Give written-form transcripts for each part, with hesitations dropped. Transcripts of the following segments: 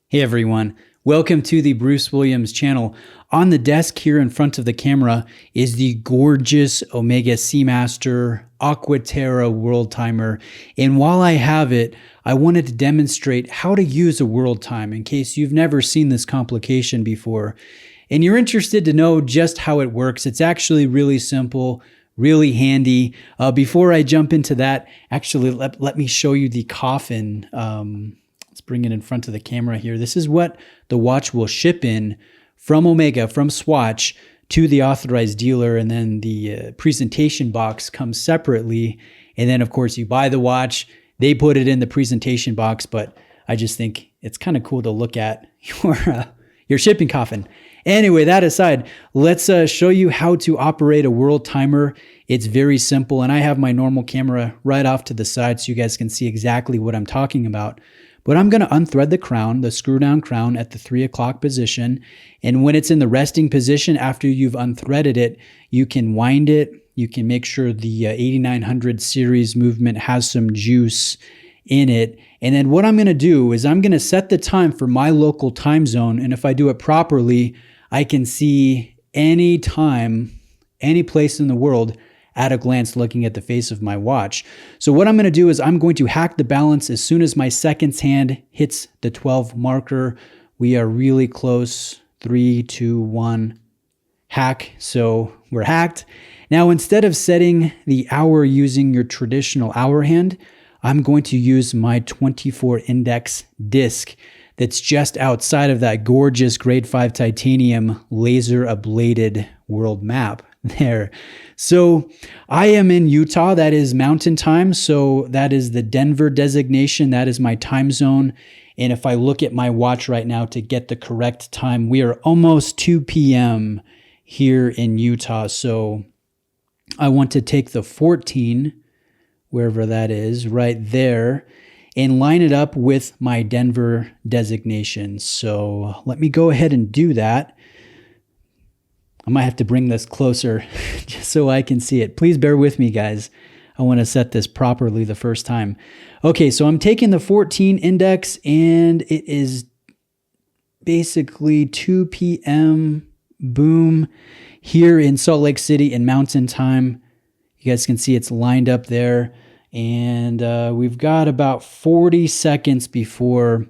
Hey everyone, welcome to the Bruce Williams channel. On the desk here in front of the camera is the gorgeous Omega Seamaster Aquaterra World Timer. And while I have it, I wanted to demonstrate how to use a world time in case you've never seen this complication before. And you're interested to know just how it works. It's actually really simple, really handy. Before I jump into that, actually let me show you the coffin. Let's bring it in front of the camera here. This is what the watch will ship in from Omega, from Swatch, to the authorized dealer, and then the presentation box comes separately. And then, of course, you buy the watch, they put it in the presentation box, but I just think it's kind of cool to look at your shipping coffin. Anyway, that aside, let's show you how to operate a world timer. It's very simple, and I have my normal camera right off to the side so you guys can see exactly what I'm talking about. But I'm going to unthread the crown, the screw down crown at the 3 o'clock position. And when it's in the resting position after you've unthreaded it, you can wind it. You can make sure the 8900 series movement has some juice in it. And then what I'm going to do is I'm going to set the time for my local time zone. And if I do it properly, I can see any time, any place in the world at a glance looking at the face of my watch. So what I'm going to do is I'm going to hack the balance as soon as my seconds hand hits the 12 marker. We are really close. 3, 2, 1, hack. So we're hacked. Now, instead of setting the hour using your traditional hour hand, I'm going to use my 24 index disc that's just outside of that gorgeous grade 5 titanium laser ablated world map there. So I am in Utah. That is mountain time. So that is the Denver designation. That is my time zone. And if I look at my watch right now to get the correct time, we are almost 2 p.m. here in Utah. So I want to take the 14, wherever that is, right there, and line it up with my Denver designation. So let me go ahead and do that. I might have to bring this closer just so I can see it. Please bear with me, guys. I want to set this properly the first time. Okay, so I'm taking the 14 index, and it is basically 2 p.m. Boom, here in Salt Lake City in Mountain Time. You guys can see it's lined up there. And we've got about 40 seconds before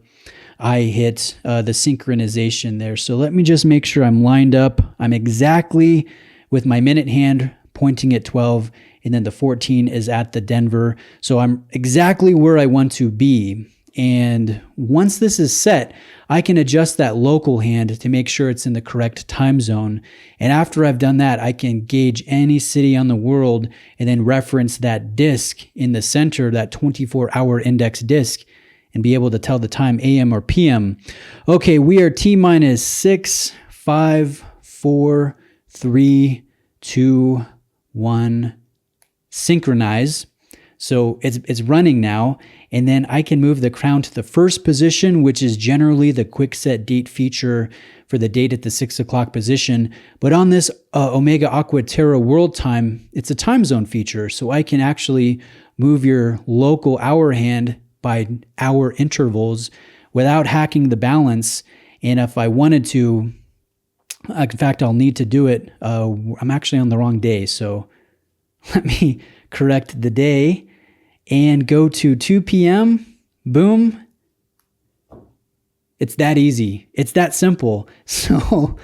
I hit the synchronization there. So let me just make sure I'm lined up. I'm exactly with my minute hand pointing at 12, and then the 14 is at the Denver. So I'm exactly where I want to be. And once this is set, I can adjust that local hand to make sure it's in the correct time zone. And after I've done that, I can gauge any city on the world and then reference that disc in the center, that 24-hour index disc, and be able to tell the time AM or PM. Okay, we are T-minus 6, 5, 4, 3, 2, 1, synchronize. So it's running now, and then I can move the crown to the first position, which is generally the quick set date feature for the date at the 6 o'clock position. But on this Omega Aquaterra World Time, it's a time zone feature, so I can actually move your local hour hand by hour intervals without hacking the balance. And if I wanted to, in fact, I'll need to do it. I'm actually on the wrong day, so let me correct the day and go to 2 p.m. Boom. It's that easy. It's that simple. So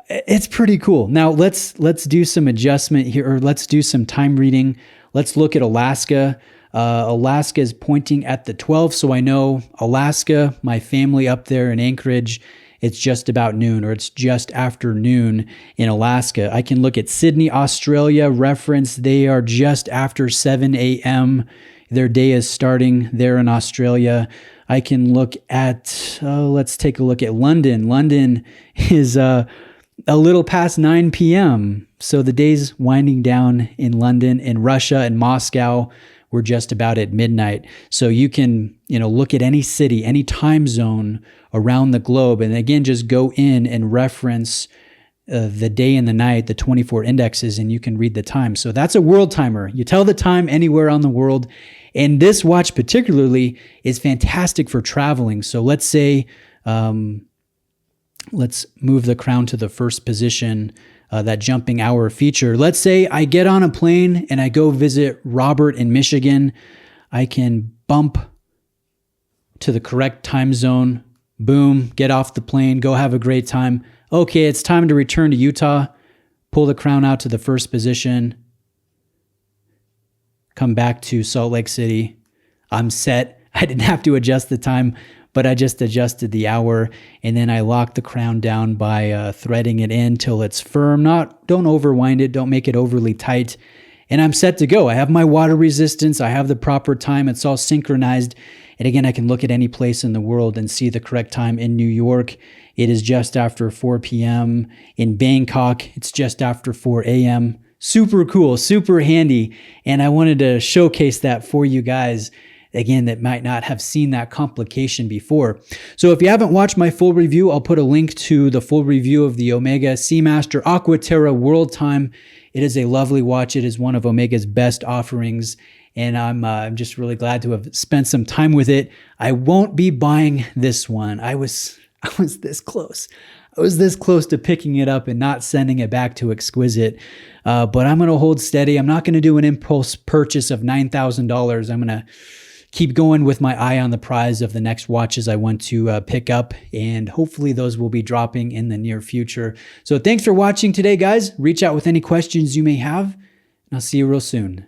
it's pretty cool. Now let's do some adjustment here, or let's do some time reading. Let's look at Alaska. Alaska is pointing at the 12, so I know Alaska, my family up there in Anchorage, it's just about noon, or it's just after noon in Alaska. I can look at Sydney, Australia, reference. They are just after 7 a.m. Their day is starting there in Australia. I can look at, let's take a look at London. London is a little past 9 p.m. So the day's winding down in London. In Russia and Moscow, we're just about at midnight. So you can, look at any city, any time zone around the globe, and again, just go in and reference the day and the night, the 24 indexes, and you can read the time. So that's a world timer. You tell the time anywhere on the world. And this watch particularly is fantastic for traveling. So let's say Let's move the crown to the first position, that jumping hour feature. Let's say I get on a plane and I go visit Robert in Michigan. I can bump to the correct time zone. Boom, get off the plane, go have a great time. Okay, it's time to return to Utah. Pull the crown out to the first position. Come back to Salt Lake City. I'm set. I didn't have to adjust the time, but I just adjusted the hour, and then I lock the crown down by threading it in till it's firm. Don't overwind it, don't make it overly tight, and I'm set to go. I have my water resistance, I have the proper time, it's all synchronized, and again, I can look at any place in the world and see the correct time. In New York, it is just after 4 p.m. In Bangkok, it's just after 4 a.m. Super cool, super handy, and I wanted to showcase that for you guys, again, that might not have seen that complication before. So if you haven't watched my full review, I'll put a link to the full review of the Omega Seamaster Aquaterra World Time. It is a lovely watch. It is one of Omega's best offerings, and I'm just really glad to have spent some time with it. I won't be buying this one. I was this close. I was this close to picking it up and not sending it back to Exquisite, but I'm going to hold steady. I'm not going to do an impulse purchase of $9,000. I'm going to keep going with my eye on the prize of the next watches I want to pick up, and hopefully those will be dropping in the near future. So thanks for watching today, guys. Reach out with any questions you may have, and I'll see you real soon.